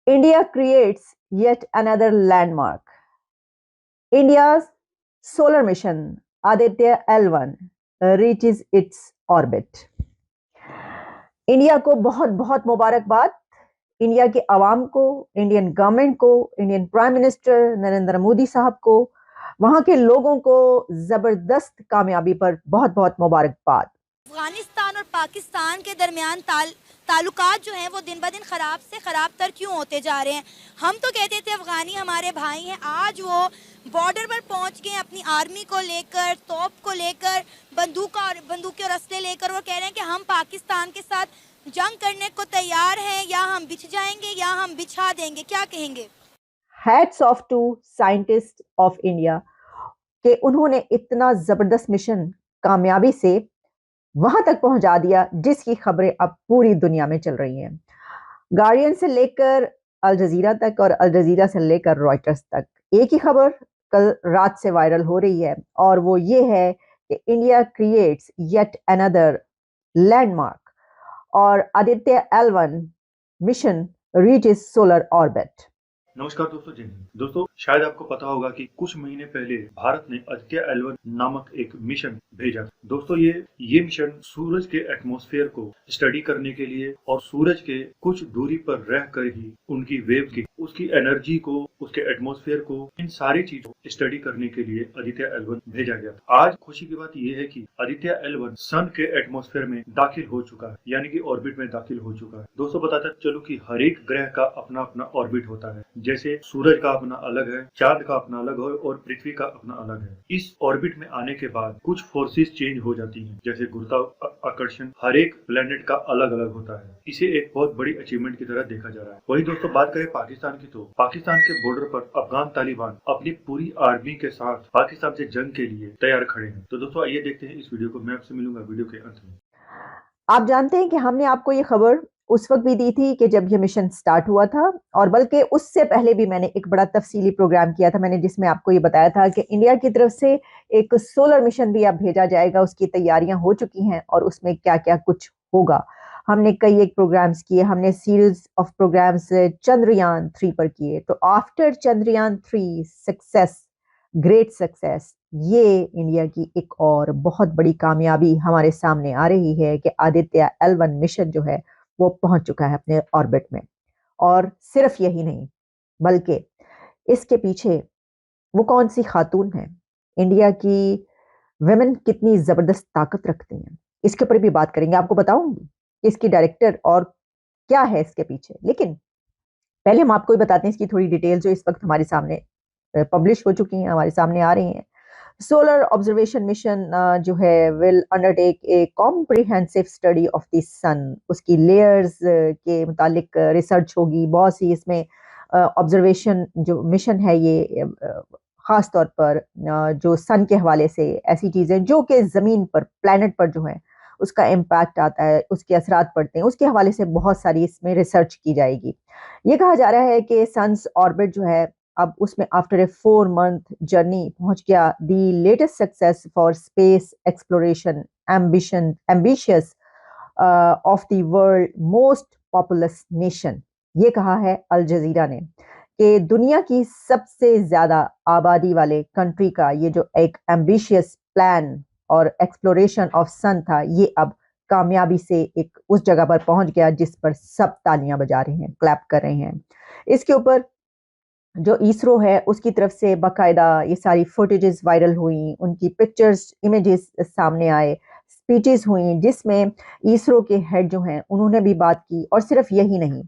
India creates yet another landmark. India's solar mission Aditya L1 reaches its orbit. India को बहुत बहुत मुबारकबाद। India के अवाम को, इंडियन गवर्नमेंट को, Indian prime minister Narendra Modi साहब को, वहां के लोगों को जबरदस्त कामयाबी पर बहुत बहुत मुबारकबाद। अफगानिस्तान और पाकिस्तान के दरमियान ताल्लुकात जो हैं वो दिन ब दिन ख़राब से ख़राब तर क्यों होते जा रहे हैं। हम तो कहते थे अफगानी हमारे भाई हैं, आज वो बॉर्डर पर पहुंच गए अपनी आर्मी को लेकर, तोप को लेकर, बंदूकें और असले लेकर। वो कह रहे हैं कि हम पाकिस्तान के साथ जंग करने को तैयार हैं, या हम बिछ जाएंगे या हम बिछा देंगे। क्या कहेंगे? Hats off to scientist of India कि उन्होंने इतना जबरदस्त मिशन कामयाबी से वहां तक पहुंचा दिया जिसकी खबरें अब पूरी दुनिया में चल रही हैं। गार्डियन से लेकर अल जजीरा तक और अल जजीरा से लेकर रॉयटर्स तक एक ही खबर कल रात से वायरल हो रही है, और वो ये है कि India creates yet another landmark और Aditya L1 mission reaches solar orbit. नमस्कार दोस्तों, जय हिंद। दोस्तों, शायद आपको पता होगा कि कुछ महीने पहले भारत ने आदित्य L1 नामक एक मिशन भेजा। दोस्तों, ये मिशन सूरज के एटमॉस्फेयर को स्टडी करने के लिए और सूरज के कुछ दूरी पर रहकर ही उनकी वेव की, उसकी एनर्जी को, उसके एटमॉस्फेयर को, इन सारी चीजों को स्टडी करने के लिए आदित्य L1 भेजा गया। आज खुशी की बात यह है कि आदित्य L1 सन के एटमॉस्फेयर में दाखिल हो चुका है, यानी कि ऑर्बिट में दाखिल हो चुका है। दोस्तों, बताता चलो कि हर एक ग्रह का अपना अपना ऑर्बिट होता है। जैसे सूरज का अपना अलग है, चांद का अपना अलग है और पृथ्वी का अपना अलग है। इस ऑर्बिट में आने के बाद कुछ फोर्सेस चेंज हो जाती हैं, जैसे गुरुत्वाकर्षण हर एक प्लेनेट का अलग अलग होता है। इसे एक बहुत बड़ी अचीवमेंट की तरह देखा जा रहा है। वही दोस्तों, बात करें पाकिस्तान की, तो पाकिस्तान के बॉर्डर पर अफगान तालिबान अपनी पूरी आर्मी के साथ पाकिस्तान से जंग के लिए तैयार खड़े हैं। तो दोस्तों, आइए देखते हैं इस वीडियो को। मैं आपसे मिलूंगा वीडियो के अंत में। आप जानते हैं कि हमने आपको ये खबर उस वक्त भी दी थी कि जब ये मिशन स्टार्ट हुआ था, और बल्कि उससे पहले भी मैंने एक बड़ा तफसीली प्रोग्राम किया था, मैंने जिसमें आपको ये बताया था कि इंडिया की तरफ से एक सोलर मिशन भी अब भेजा जाएगा, उसकी तैयारियां हो चुकी हैं और उसमें क्या क्या कुछ होगा। हमने कई एक प्रोग्राम्स किए, हमने सीरीज ऑफ प्रोग्राम्स चंद्रयान 3 पर किए। तो after Chandrayaan 3 success, great success, ये इंडिया की एक और बहुत बड़ी कामयाबी हमारे सामने आ रही है कि आदित्य L1 मिशन जो है वो पहुंच चुका है अपने ऑर्बिट में। और सिर्फ यही नहीं, बल्कि इसके पीछे वो कौन सी खातून है, इंडिया की विमेन कितनी जबरदस्त ताकत रखती हैं, इसके ऊपर भी बात करेंगे। आपको बताऊंगी कि इसकी डायरेक्टर और क्या है इसके पीछे। लेकिन पहले हम आपको ही बताते हैं इसकी थोड़ी डिटेल जो इस वक्त हमारे सामने पब्लिश हो चुकी हैं, हमारे सामने आ रही हैं। सोलर ऑब्जर्वेशन मिशन जो है will undertake a comprehensive study of the sun. उसकी लेयर्स के मुतालिक रिसर्च होगी, बहुत सी इसमें ऑब्जर्वेशन जो मिशन है ये ख़ास तौर पर जो सन के हवाले से ऐसी चीज़ें जो कि ज़मीन पर, प्लैनेट पर जो है उसका इम्पैक्ट आता है, उसके असरात पड़ते हैं, उसके हवाले से बहुत सारी इसमें रिसर्च की जाएगी। ये कहा जा रहा है कि सन्स ऑर्बिट जो है अब उसमें आफ्टर ए 4 month जर्नी पहुंच गया। The latest success for space exploration ambitious of the world most populous nation. ये कहा है अल जजीरा ने कि दुनिया की सबसे ज्यादा आबादी वाले कंट्री का ये जो एक एम्बिशियस प्लान और एक्सप्लोरेशन ऑफ सन था, ये अब कामयाबी से एक उस जगह पर पहुंच गया जिस पर सब तालियां बजा रहे हैं, क्लैप कर रहे हैं। इसके ऊपर जो इसरो है उसकी तरफ से बाकायदा ये सारी फुटेजेस वायरल हुई, उनकी पिक्चर्स, इमेजेस सामने आए, स्पीचेस हुई जिसमें इसरो के हेड जो हैं उन्होंने भी बात की। और सिर्फ यही नहीं,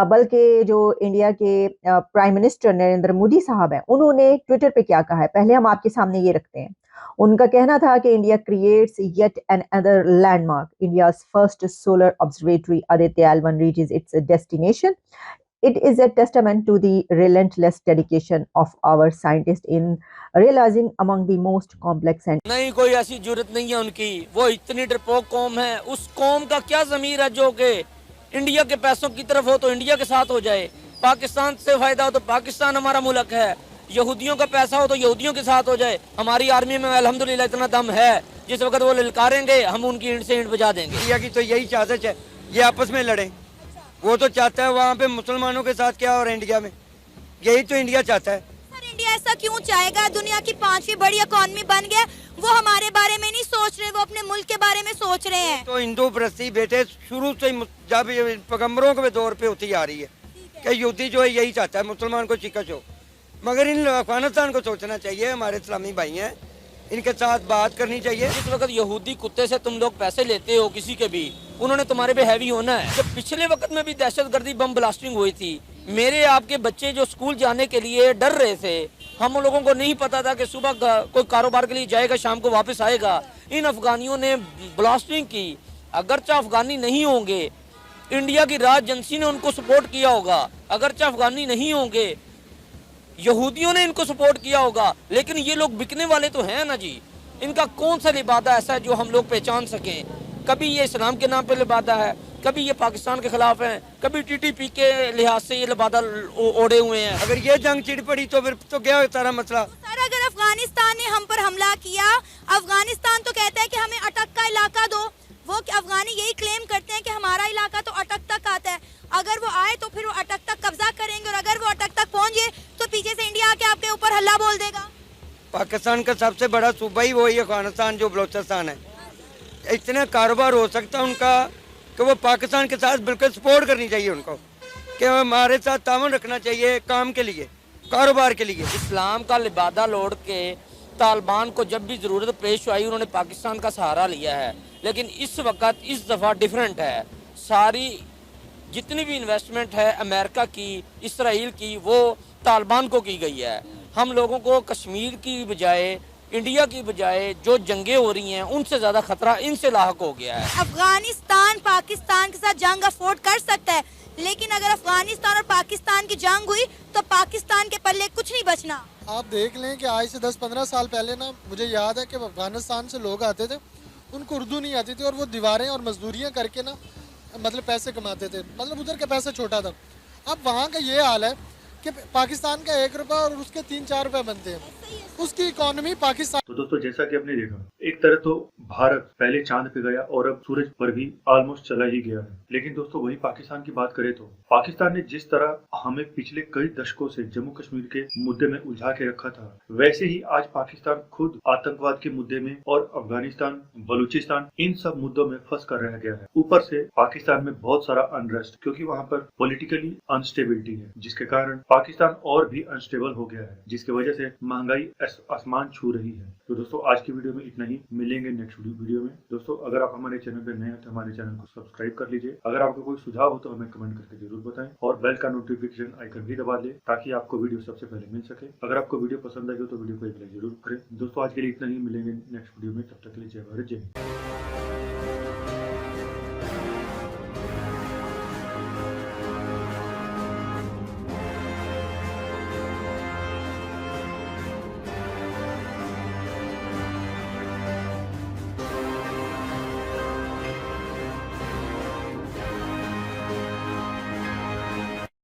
बल्कि जो इंडिया के प्राइम मिनिस्टर नरेंद्र मोदी साहब हैं, उन्होंने ट्विटर पे क्या कहा है पहले हम आपके सामने ये रखते हैं। उनका कहना था कि India creates yet another landmark, India's first solar observatory Aditya L1 reaches its destination. It is a testament to the relentless dedication of our scientists in realizing among the most complex and नहीं, कोई ऐसी जरूरत नहीं है उनकी। वो इतनी डरपोक कौम है, उस कौम का क्या ज़मीर है जो कि इंडिया के पैसों की तरफ हो तो इंडिया के साथ हो जाए, पाकिस्तान से फायदा हो तो पाकिस्तान हमारा मुल्क है, यहूदियों का पैसा हो तो यहूदियों के साथ हो जाए। हमारी आर्मी में अल्हम्दुलिल्लाह इतना दम है, जिस वक्त वो ललकारेंगे हम उनकी ईंट से ईंट बजा देंगे। इंडिया की तो यही चाहत है, ये आपस में लड़े। वो तो चाहता है वहाँ पे मुसलमानों के साथ क्या हो रहा है इंडिया में, यही तो इंडिया चाहता है। सर इंडिया ऐसा क्यों चाहेगा? दुनिया की 5वीं बड़ी इकॉनमी बन गया, वो हमारे बारे में नहीं सोच रहे, वो अपने मुल्क के बारे में सोच रहे हैं। तो हिंदू प्रस्ती बेटे शुरू से ही जब ये पैगम्बरों के दौर पे होती आ रही है कि यहूदी जो है यही चाहता है मुसलमान को चिकच हो, मगर इन अफगानिस्तान को सोचना चाहिए, हमारे इस्लामी भाई हैं, इनके साथ बात करनी चाहिए। जिस वक्त यहूदी कुत्ते से तुम लोग पैसे लेते हो किसी के भी, उन्होंने तुम्हारे पे हैवी होना है। जब पिछले वक्त में भी दहशतगर्दी बम ब्लास्टिंग हुई थी, मेरे आपके बच्चे जो स्कूल जाने के लिए डर रहे थे, हम लोगों को नहीं पता था कि सुबह कोई कारोबार के लिए जाएगा शाम को वापस आएगा। इन अफगानियों ने ब्लास्टिंग की। अगरचे अफगानी नहीं होंगे, इंडिया की राज एजेंसी ने उनको सपोर्ट किया होगा, अगरचे अफगानी नहीं होंगे, यहूदियों ने इनको सपोर्ट किया होगा, लेकिन ये लोग बिकने वाले तो हैं ना जी। इनका कौन सा लिबादा ऐसा है जो हम लोग पहचान सकें? कभी ये इस्लाम के नाम पे लिबादा है, कभी ये पाकिस्तान के खिलाफ है, कभी टीटीपी के लिहाज से ये लिबादा ओढ़े हुए हैं। अगर ये जंग छिड़ पड़ी तो फिर तो क्या होता रहा मसला। सर अगर अफगानिस्तान ने हम पर हमला किया, अफगानिस्तान तो कहता है कि हमें अटक का इलाका दो, वो अफगानी यही क्लेम करते हैं कि हमारा इलाका तो अटक तक आता है, अगर वो आए तो फिर वो अटक तक कब्जा करेंगे, और अगर वो अटक तक पहुंचे तो पीछे से इंडिया आके आपके ऊपर हल्ला बोल देगा। पाकिस्तान का सबसे बड़ा सूबा ही वही अफगानिस्तान जो बलोचिस्तान है। इतना कारोबार हो सकता है उनका कि वो पाकिस्तान के साथ बिल्कुल सपोर्ट करनी चाहिए उनको, कि हमारे साथ तावन रखना चाहिए काम के लिए, कारोबार के लिए। इस्लाम का लिबादा लोड़ के तालिबान को जब भी ज़रूरत पेश आई उन्होंने पाकिस्तान का सहारा लिया है, लेकिन इस वक्त इस दफ़ा डिफरेंट है। सारी जितनी भी इन्वेस्टमेंट है अमेरिका की, इसराइल की, वो तालिबान को की गई है। हम लोगों को कश्मीर की बजाय, इंडिया की बजाय जो जंगें हो रही हैं उनसे ज़्यादा खतरा इनसे लाहक हो गया है। अफगानिस्तान पाकिस्तान के साथ जंग अफोर्ड कर सकता है, लेकिन अगर अफगानिस्तान और पाकिस्तान की जंग हुई तो पाकिस्तान के पल्ले कुछ नहीं बचना। आप देख लें कि आज से 10-15 साल पहले ना, मुझे याद है कि अफगानिस्तान से लोग आते थे, उनको उर्दू नहीं आती थी और वो दीवारें और मजदूरियाँ करके ना मतलब पैसे कमाते थे, मतलब उधर का पैसा छोटा था। अब वहाँ का ये हाल है कि पाकिस्तान का 1 रुपया और उसके 3-4 रुपए बनते हैं, उसकी इकोनॉमी पाकिस्तान। तो दोस्तों जैसा कि आपने देखा, एक तरह तो भारत पहले चांद पे गया और अब सूरज पर भी ऑलमोस्ट चला ही गया है, लेकिन दोस्तों वही पाकिस्तान की बात करें तो पाकिस्तान ने जिस तरह हमें पिछले कई दशकों से जम्मू कश्मीर के मुद्दे में उलझा के रखा था, वैसे ही आज पाकिस्तान खुद आतंकवाद के मुद्दे में और अफगानिस्तान, बलूचिस्तान, इन सब मुद्दों में फंस कर रह गया है। ऊपर से पाकिस्तान में बहुत सारा अनरेस्ट, क्योंकि वहाँ पर पॉलिटिकली अनस्टेबिलिटी है, जिसके कारण पाकिस्तान और भी अनस्टेबल हो गया है, जिसकी वजह से महंगाई आसमान छू रही है। तो दोस्तों आज की वीडियो में इतना ही, मिलेंगे नेक्स्ट वीडियो में। दोस्तों अगर आप हमारे चैनल पे नए हैं तो हमारे चैनल को सब्सक्राइब कर लीजिए। अगर आपको कोई सुझाव हो तो हमें कमेंट करके जरूर बताएं, और बेल का नोटिफिकेशन आइकन भी दबा दें ताकि आपको वीडियो सबसे पहले मिल सके। अगर आपको वीडियो पसंद आई हो तो वीडियो को एक लाइक जरूर करें। दोस्तों आज के लिए इतना ही, मिलेंगे नेक्स्ट वीडियो में, तब तक के लिए जय भारत, जय हिंद।